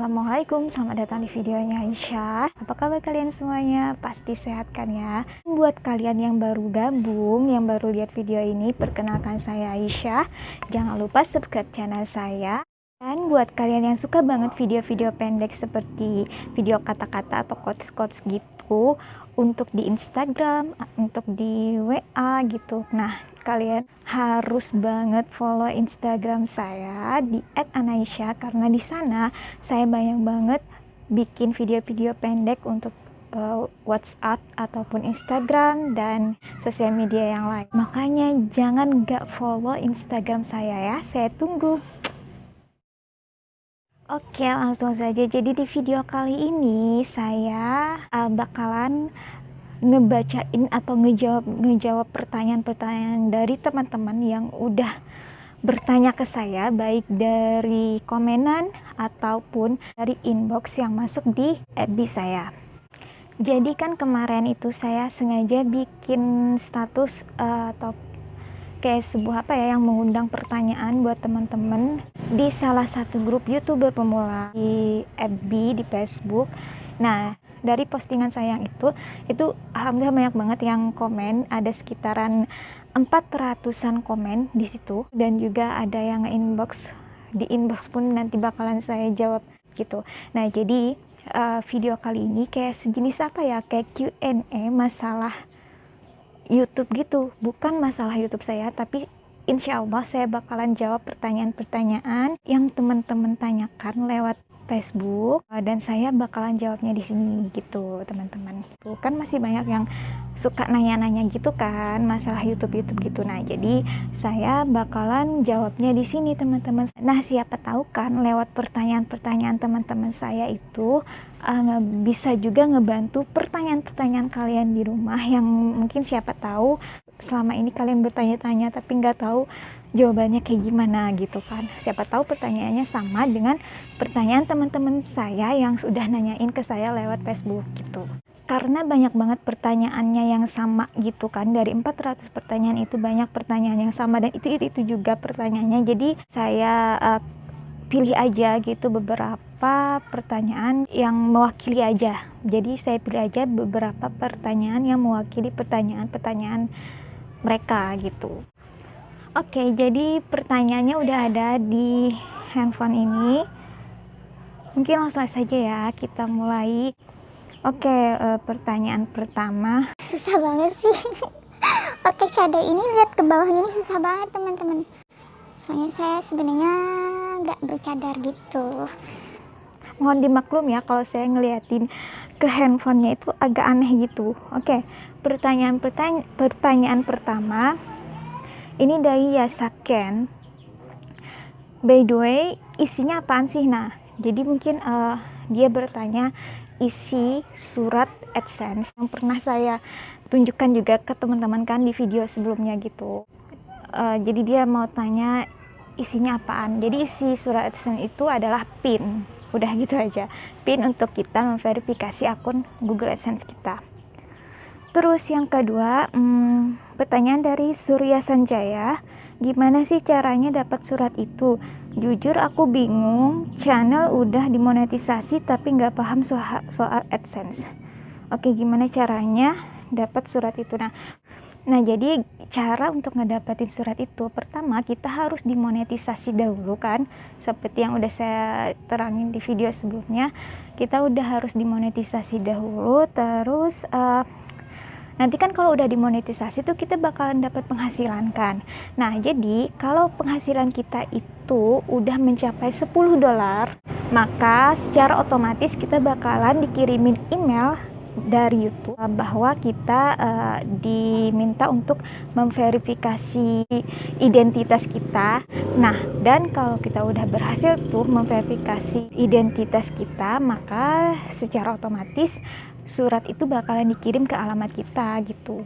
Assalamualaikum, selamat datang di videonya Aisyah. Apa kabar kalian semuanya? Pasti sehat kan ya? Buat kalian yang baru gabung, yang baru lihat video ini, perkenalkan saya Aisyah. Jangan lupa subscribe channel saya. Dan buat kalian yang suka banget video-video pendek seperti video kata-kata atau quotes-quotes gitu, untuk di Instagram, untuk di WA gitu. Nah, kalian harus banget follow Instagram saya di @anaisya, karena di sana saya banyak banget bikin video-video pendek untuk WhatsApp ataupun Instagram dan sosial media yang lain. Makanya jangan gak follow Instagram saya ya. Saya tunggu. Oke, langsung saja. Jadi di video kali ini saya bakalan ngebacain atau ngejawab pertanyaan-pertanyaan dari teman-teman yang udah bertanya ke saya, baik dari komenan ataupun dari inbox yang masuk di FB saya. Jadi kan kemarin itu saya sengaja bikin status atau kayak sebuah yang mengundang pertanyaan buat teman-teman di salah satu grup YouTuber pemula di FB, di Facebook. Nah, dari postingan saya yang itu alhamdulillah banyak banget yang komen, ada sekitaran 400-an komen di situ, dan juga ada yang inbox, di inbox pun nanti bakalan saya jawab gitu. Nah, jadi video kali ini kayak sejenis kayak Q&A masalah YouTube gitu, bukan masalah YouTube saya, tapi insya Allah saya bakalan jawab pertanyaan-pertanyaan yang teman-teman tanyakan lewat Facebook, dan saya bakalan jawabnya di sini gitu, teman-teman. Kan masih banyak yang suka nanya-nanya gitu kan masalah YouTube gitu. Nah, jadi saya bakalan jawabnya di sini, teman-teman. Nah, siapa tahu kan lewat pertanyaan-pertanyaan teman-teman saya itu bisa juga ngebantu pertanyaan-pertanyaan kalian di rumah yang mungkin siapa tahu selama ini kalian bertanya-tanya tapi nggak tahu jawabannya kayak gimana gitu kan. Siapa tahu pertanyaannya sama dengan pertanyaan teman-teman saya yang sudah nanyain ke saya lewat Facebook gitu. Karena banyak banget pertanyaannya yang sama gitu kan. Dari 400 pertanyaan itu banyak pertanyaan yang sama, dan itu juga pertanyaannya. Jadi saya pilih aja gitu beberapa pertanyaan yang mewakili aja. Jadi saya pilih aja beberapa pertanyaan yang mewakili pertanyaan-pertanyaan mereka gitu. Oke, jadi pertanyaannya udah ada di handphone ini. Mungkin langsung saja ya, kita mulai. Oke, pertanyaan pertama. Susah banget sih. Pakai cadar ini, lihat ke bawah ini susah banget teman-teman. Soalnya saya sebenarnya nggak bercadar gitu. Mohon dimaklum ya kalau saya ngeliatin ke handphonenya itu agak aneh gitu. Oke, pertanyaan pertama. Ini dari Yasaken. By the way, isinya apaan sih? Nah, jadi mungkin dia bertanya isi surat AdSense yang pernah saya tunjukkan juga ke teman-teman kan di video sebelumnya gitu. Jadi dia mau tanya isinya apaan. Jadi isi surat AdSense itu adalah PIN. Udah gitu aja. PIN untuk kita memverifikasi akun Google AdSense kita. Terus yang kedua, pertanyaan dari Surya Sanjaya, gimana sih caranya dapat surat itu? Jujur aku bingung, channel udah dimonetisasi tapi nggak paham soal AdSense. Oke, gimana caranya dapat surat itu? Nah, jadi cara untuk ngedapetin surat itu, pertama kita harus dimonetisasi dahulu kan, seperti yang udah saya terangin di video sebelumnya, kita udah harus dimonetisasi dahulu. Terus nanti kan kalau udah dimonetisasi tuh kita bakalan dapat penghasilan kan. Nah, jadi kalau penghasilan kita itu udah mencapai $10, maka secara otomatis kita bakalan dikirimin email dari YouTube bahwa kita diminta untuk memverifikasi identitas kita. Nah, dan kalau kita udah berhasil tuh memverifikasi identitas kita, maka secara otomatis surat itu bakalan dikirim ke alamat kita gitu,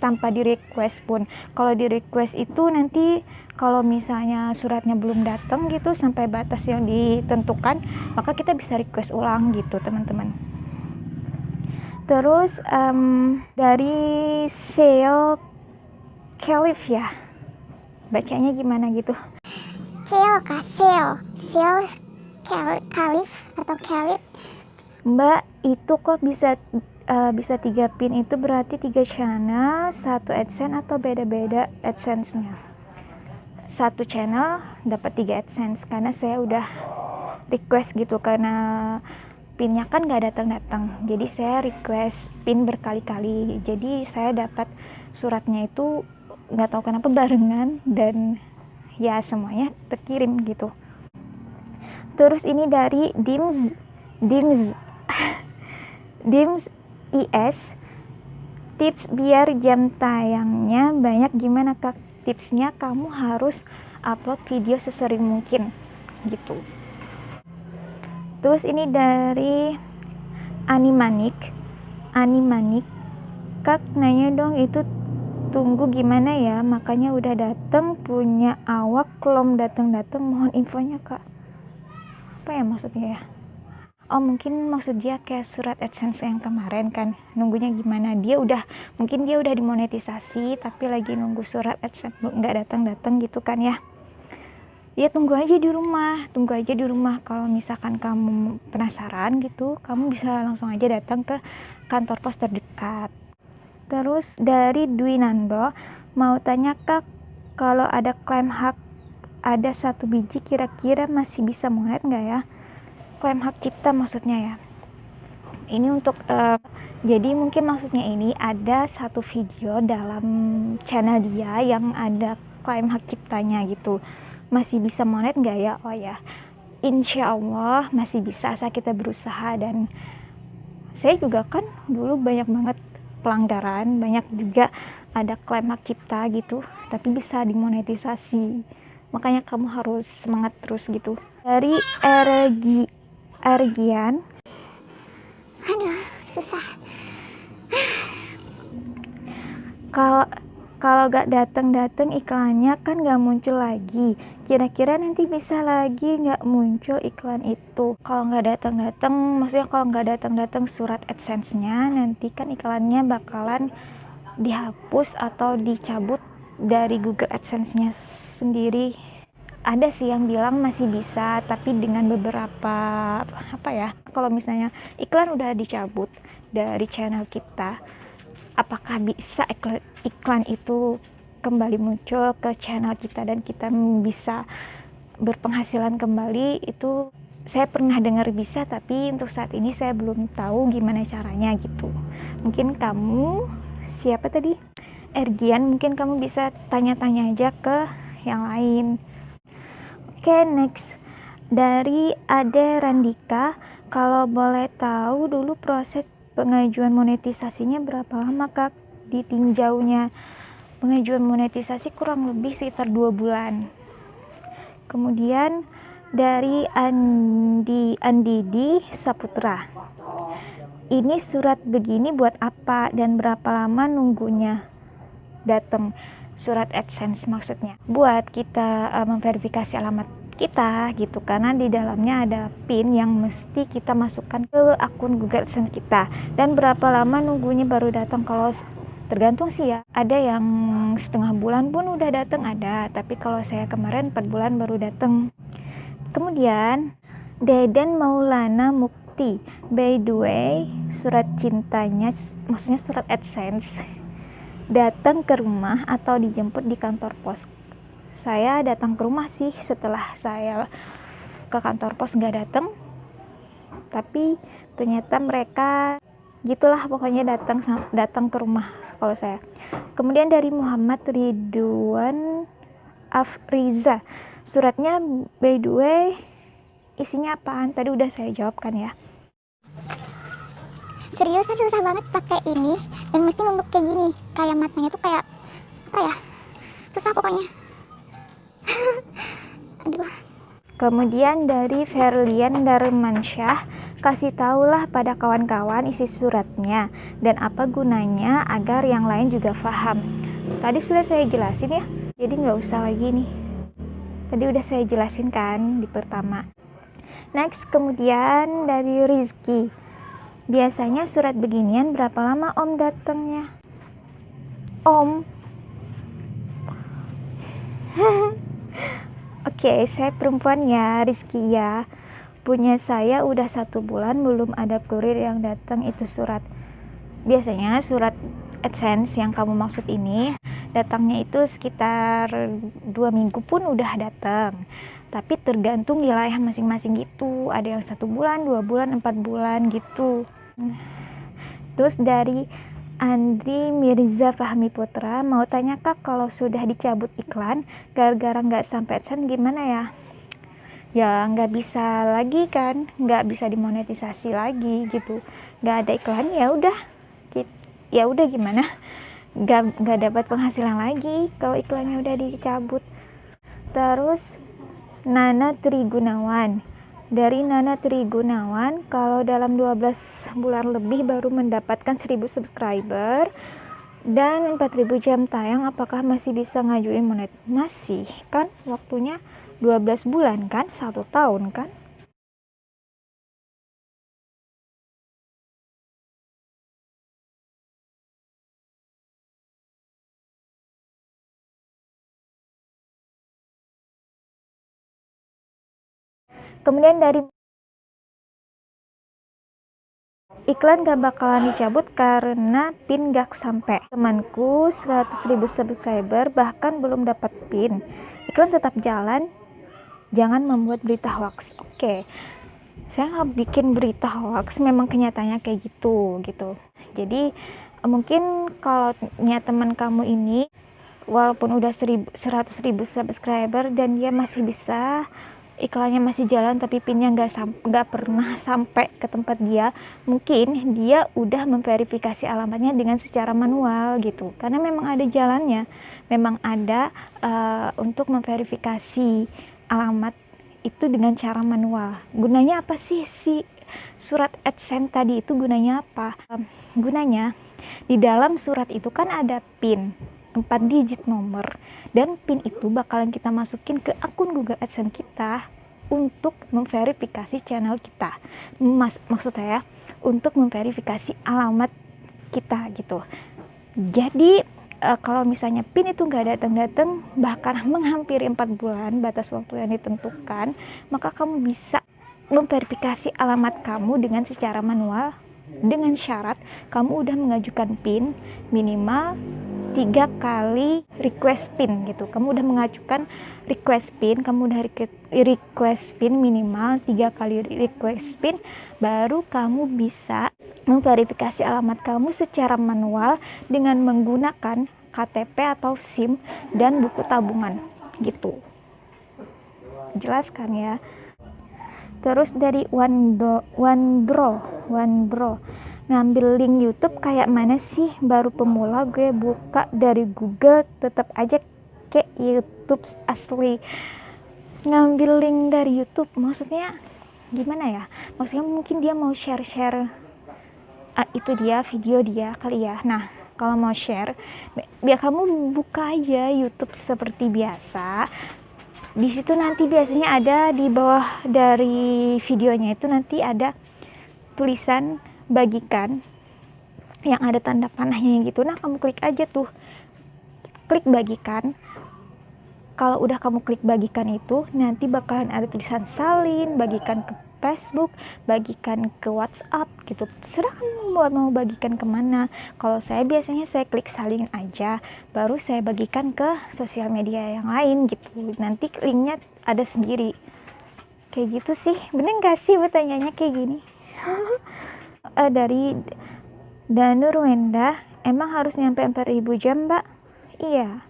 tanpa di request pun. Kalau di request itu nanti kalau misalnya suratnya belum datang gitu sampai batas yang ditentukan, maka kita bisa request ulang gitu, teman-teman. Terus dari Seo Kelif ya, bacanya gimana gitu? Seo Khalif atau Khalid. Mbak, itu kok bisa 3 pin, itu berarti 3 channel, 1 AdSense atau beda-beda AdSense-nya? 1 channel dapat 3 AdSense, karena saya udah request gitu, karena pinnya kan nggak datang-datang, jadi saya request pin berkali-kali, jadi saya dapat suratnya itu nggak tahu kenapa barengan, dan ya semuanya terkirim gitu. Terus ini dari Dims IS, tips biar jam tayangnya banyak gimana Kak? Tipsnya kamu harus upload video sesering mungkin gitu. Terus ini dari Animanik, Kak nanya dong, itu tunggu gimana ya, makanya udah dateng, punya awak belum dateng-dateng, mohon infonya Kak. Apa ya maksudnya ya? Oh, mungkin maksud dia kayak surat AdSense yang kemarin kan, nunggunya gimana, mungkin dia udah dimonetisasi tapi lagi nunggu surat AdSense nggak datang gitu kan ya. Ya tunggu aja di rumah. Kalau misalkan kamu penasaran gitu, kamu bisa langsung aja datang ke kantor pos terdekat. Terus dari Dwi Nando, mau tanya Kak, kalau ada klaim hak ada 1 biji, kira-kira masih bisa monet nggak ya? Klaim hak cipta maksudnya ya. Ini untuk jadi mungkin maksudnya ini ada 1 video dalam channel dia yang ada klaim hak ciptanya gitu. Masih bisa monet nggak ya? Oh ya, insya Allah masih bisa asal kita berusaha. Dan saya juga kan dulu banyak banget pelanggaran, banyak juga ada klaim hak cipta gitu, tapi bisa dimonetisasi. Makanya kamu harus semangat terus gitu. Dari Ergian, Aduh, susah. kalau gak datang iklannya kan gak muncul lagi, kira-kira nanti bisa lagi gak muncul iklan itu? Kalau gak datang, maksudnya kalau gak datang surat AdSense-nya, nanti kan iklannya bakalan dihapus atau dicabut dari Google AdSense-nya sendiri. Ada sih yang bilang masih bisa, tapi dengan beberapa kalau misalnya iklan udah dicabut dari channel kita, apakah bisa iklan itu kembali muncul ke channel kita dan kita bisa berpenghasilan kembali? Itu saya pernah dengar bisa, tapi untuk saat ini saya belum tahu gimana caranya gitu. Mungkin kamu, siapa tadi? Ergian, mungkin kamu bisa tanya-tanya aja ke yang lain. Oke, next dari Ade Randika, kalau boleh tahu dulu proses pengajuan monetisasinya berapa lama Kak ditinjaunya? Pengajuan monetisasi kurang lebih sekitar 2 bulan. Kemudian dari Andidi Saputra, ini surat begini buat apa dan berapa lama nunggunya datang? Surat AdSense maksudnya buat kita memverifikasi alamat kita gitu, karena di dalamnya ada PIN yang mesti kita masukkan ke akun Google AdSense kita. Dan berapa lama nunggunya baru datang? Kalau tergantung sih ya, ada yang setengah bulan pun udah datang ada, tapi kalau saya kemarin 4 bulan baru datang. Kemudian Deden Maulana Mukti, by the way surat cintanya, maksudnya surat AdSense, datang ke rumah atau dijemput di kantor pos? Saya datang ke rumah sih, setelah saya ke kantor pos nggak tapi ternyata mereka gitulah, pokoknya datang ke rumah kalau saya. Kemudian dari Muhammad Ridwan Afriza, suratnya by the way isinya apaan? Tadi udah saya jawab kan ya. Seriusan susah banget pakai ini, dan mesti membuk kayak gini, kayak matanya tuh kayak apa ya, susah pokoknya. Aduh. Kemudian dari Ferlian Darmansyah, kasih tahulah pada kawan-kawan isi suratnya dan apa gunanya agar yang lain juga paham. Tadi sudah saya jelasin ya, jadi nggak usah lagi nih. Tadi udah saya jelasin kan di pertama. Next, kemudian dari Rizky, biasanya surat beginian berapa lama Om datangnya? Om Oke, saya perempuan ya, Rizky ya. punya saya udah 1 bulan belum ada kurir yang datang itu surat. Biasanya surat AdSense yang kamu maksud ini datangnya itu sekitar 2 minggu pun udah datang, tapi tergantung wilayah masing-masing gitu, ada yang 1 bulan, 2 bulan, 4 bulan gitu. Terus dari Andri Mirza Fahmi Putra mau tanya Kak, kalau sudah dicabut iklan gara-gara nggak sampai AdSense gimana ya? Ya nggak bisa lagi kan, nggak bisa dimonetisasi lagi gitu, nggak ada iklan ya udah gimana, nggak dapat penghasilan lagi kalau iklannya udah dicabut. Terus Nana Trigunawan, dari Nana Trigunawan, kalau dalam 12 bulan lebih baru mendapatkan 1000 subscriber dan 4000 jam tayang, apakah masih bisa ngajuin monet? Masih kan, waktunya 12 bulan kan, 1 tahun kan. Kemudian dari iklan gak bakalan dicabut karena pin gak sampai. Temanku 100.000 subscriber bahkan belum dapat pin. Iklan tetap jalan, jangan membuat berita hoax. Oke, saya nggak bikin berita hoax, memang kenyataannya kayak gitu. Jadi mungkin kalau teman kamu ini walaupun udah 100.000 subscriber dan dia masih bisa, iklannya masih jalan tapi pinnya nggak pernah sampai ke tempat dia, mungkin dia udah memverifikasi alamatnya dengan secara manual gitu, karena memang ada jalannya, memang ada untuk memverifikasi alamat itu dengan cara manual. Gunanya apa sih si surat AdSense tadi itu? Gunanya apa? Gunanya di dalam surat itu kan ada PIN 4 digit nomor, dan PIN itu bakalan kita masukin ke akun Google AdSense kita untuk memverifikasi channel kita. Maksud saya untuk memverifikasi alamat kita gitu. Jadi kalau misalnya PIN itu nggak datang bahkan menghampiri 4 bulan batas waktu yang ditentukan, maka kamu bisa memverifikasi alamat kamu dengan secara manual dengan syarat kamu udah mengajukan PIN minimal 3 kali request PIN gitu. Kamu udah mengajukan request PIN, kamu udah request PIN minimal 3 kali request PIN, baru kamu bisa memverifikasi alamat kamu secara manual dengan menggunakan KTP atau SIM dan buku tabungan gitu. Jelas kan ya? Terus dari Wandro, ngambil link YouTube kayak mana sih? Baru pemula, gue buka dari Google tetap aja kayak YouTube asli. Ngambil link dari YouTube maksudnya gimana ya? Maksudnya mungkin dia mau share itu dia video dia kali ya. Nah, kalau mau share, biar kamu buka aja YouTube seperti biasa. Di situ nanti biasanya ada di bawah dari videonya itu nanti ada tulisan bagikan yang ada tanda panahnya gitu. Nah, kamu klik aja tuh, klik bagikan. Kalau udah kamu klik bagikan itu, nanti bakalan ada tulisan salin, bagikan ke Facebook, bagikan ke WhatsApp gitu. Terserah kamu mau bagikan kemana. Kalau saya biasanya saya klik salin aja, baru saya bagikan ke sosial media yang lain gitu. Nanti linknya ada sendiri. Kayak gitu sih. Bener gak sih pertanyaannya kayak gini? Dari Danur Wenda, emang harus nyampe 4000 jam mbak? Iya.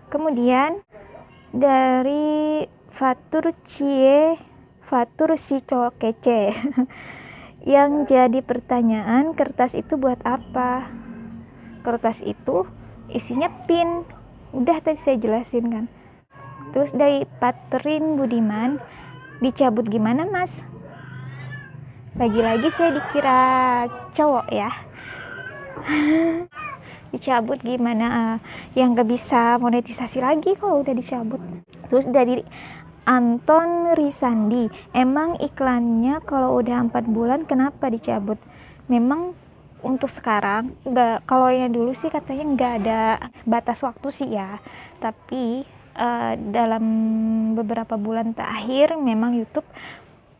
Kemudian dari Fatur si cowok kece yang jadi pertanyaan, kertas itu buat apa? Kertas itu isinya PIN, udah tadi saya jelasin kan. Terus dari Patrin Budiman, dicabut gimana mas? Lagi-lagi saya dikira cowok ya. Dicabut gimana? Yang gak bisa monetisasi lagi kalau udah dicabut. Terus dari Anton Risandi, emang iklannya kalau udah 4 bulan kenapa dicabut? Memang untuk sekarang nggak, kalau yang dulu sih katanya nggak ada batas waktu sih ya, tapi dalam beberapa bulan terakhir memang YouTube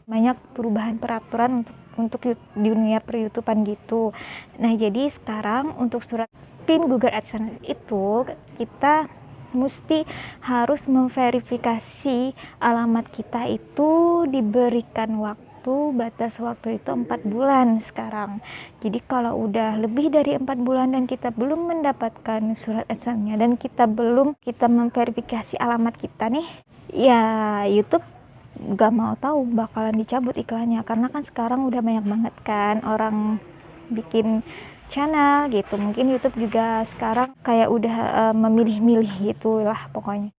banyak perubahan peraturan untuk dunia per-YouTubean gitu. Nah, jadi sekarang untuk surat PIN Google AdSense itu kita mesti harus memverifikasi alamat kita itu diberikan batas waktu itu 4 bulan sekarang. Jadi kalau udah lebih dari 4 bulan dan kita belum mendapatkan surat AdSense-nya dan kita memverifikasi alamat kita nih, ya YouTube gak mau tahu bakalan dicabut iklannya, karena kan sekarang udah banyak banget kan orang bikin channel gitu. Mungkin YouTube juga sekarang kayak udah memilih-milih gitulah pokoknya.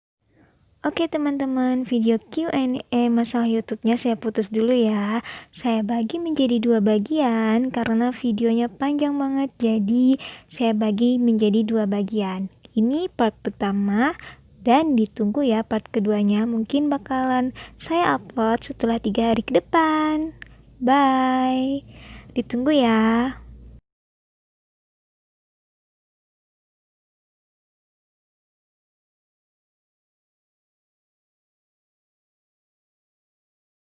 Oke teman-teman, video Q&A masalah YouTube-nya saya putus dulu ya. Saya bagi menjadi 2 bagian karena videonya panjang banget, jadi saya bagi menjadi 2 bagian. Ini part pertama dan ditunggu ya part keduanya, mungkin bakalan saya upload setelah 3 hari ke depan. Bye, ditunggu ya.